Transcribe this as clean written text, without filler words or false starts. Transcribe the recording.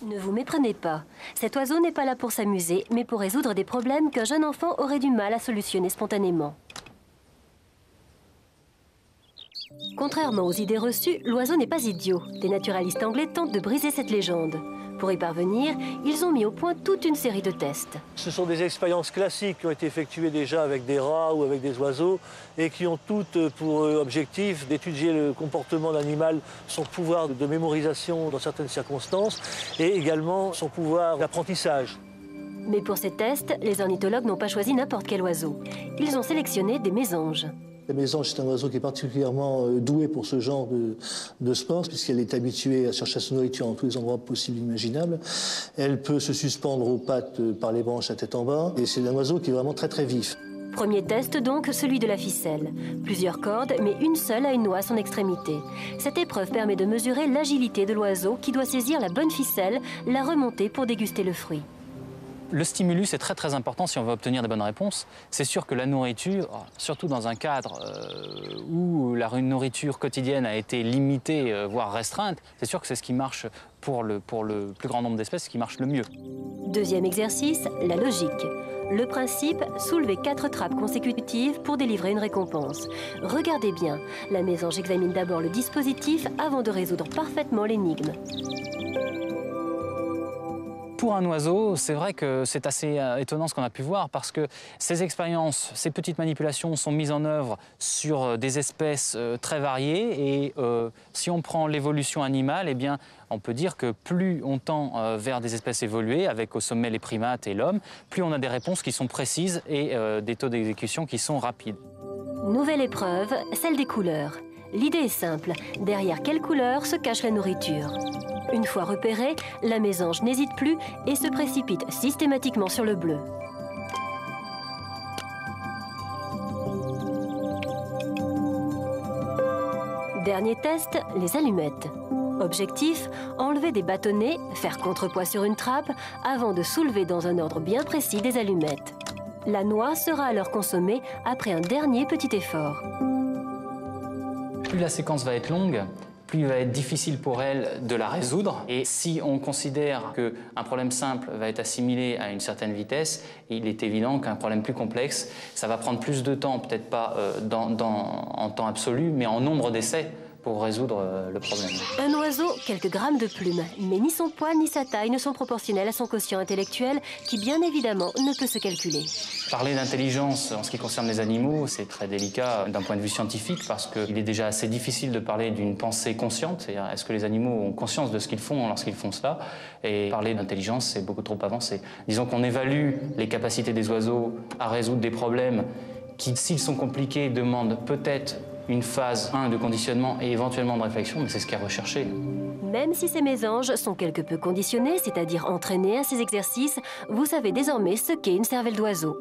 Ne vous méprenez pas. Cet oiseau n'est pas là pour s'amuser, mais pour résoudre des problèmes qu'un jeune enfant aurait du mal à solutionner spontanément. Contrairement aux idées reçues, l'oiseau n'est pas idiot. Des naturalistes anglais tentent de briser cette légende. Pour y parvenir, ils ont mis au point toute une série de tests. Ce sont des expériences classiques qui ont été effectuées déjà avec des rats ou avec des oiseaux et qui ont toutes pour objectif d'étudier le comportement de l'animal, son pouvoir de mémorisation dans certaines circonstances et également son pouvoir d'apprentissage. Mais pour ces tests, les ornithologues n'ont pas choisi n'importe quel oiseau. Ils ont sélectionné des mésanges. La mésange, c'est un oiseau qui est particulièrement doué pour ce genre de sport, puisqu'elle est habituée à chercher sa nourriture dans tous les endroits possibles et imaginables. Elle peut se suspendre aux pattes par les branches à tête en bas, et c'est un oiseau qui est vraiment très très vif. Premier test donc, celui de la ficelle. Plusieurs cordes, mais une seule a une noix à son extrémité. Cette épreuve permet de mesurer l'agilité de l'oiseau qui doit saisir la bonne ficelle, la remonter pour déguster le fruit. Le stimulus est très très important si on veut obtenir des bonnes réponses. C'est sûr que la nourriture, surtout dans un cadre où la nourriture quotidienne a été limitée, voire restreinte, c'est sûr que c'est ce qui marche pour le plus grand nombre d'espèces, ce qui marche le mieux. Deuxième exercice, la logique. Le principe, soulever 4 trappes consécutives pour délivrer une récompense. Regardez bien, la mésange examine d'abord le dispositif avant de résoudre parfaitement l'énigme. Pour un oiseau, c'est vrai que c'est assez étonnant ce qu'on a pu voir parce que ces expériences, ces petites manipulations sont mises en œuvre sur des espèces très variées et si on prend l'évolution animale, eh bien, on peut dire que plus on tend vers des espèces évoluées, avec au sommet les primates et l'homme, plus on a des réponses qui sont précises et des taux d'exécution qui sont rapides. Nouvelle épreuve, celle des couleurs. L'idée est simple, derrière quelle couleur se cache la nourriture? Une fois repérée, la mésange n'hésite plus et se précipite systématiquement sur le bleu. Dernier test, les allumettes. Objectif, enlever des bâtonnets, faire contrepoids sur une trappe, avant de soulever dans un ordre bien précis des allumettes. La noix sera alors consommée après un dernier petit effort. Plus la séquence va être longue, plus il va être difficile pour elle de la résoudre. Et si on considère qu'un problème simple va être assimilé à une certaine vitesse, il est évident qu'un problème plus complexe, ça va prendre plus de temps, peut-être pas en temps absolu, mais en nombre d'essais pour résoudre le problème. Un oiseau, quelques grammes de plumes, mais ni son poids ni sa taille ne sont proportionnels à son quotient intellectuel qui, bien évidemment, ne peut se calculer. Parler d'intelligence en ce qui concerne les animaux, c'est très délicat d'un point de vue scientifique parce qu'il est déjà assez difficile de parler d'une pensée consciente, c'est-à-dire est-ce que les animaux ont conscience de ce qu'ils font lorsqu'ils font cela, et parler d'intelligence, c'est beaucoup trop avancé. Disons qu'on évalue les capacités des oiseaux à résoudre des problèmes qui, s'ils sont compliqués, demandent peut-être une phase 1 de conditionnement et éventuellement de réflexion, mais c'est ce qui est recherché. Même si ces mésanges sont quelque peu conditionnés, c'est-à-dire entraînés à ces exercices, vous savez désormais ce qu'est une cervelle d'oiseau.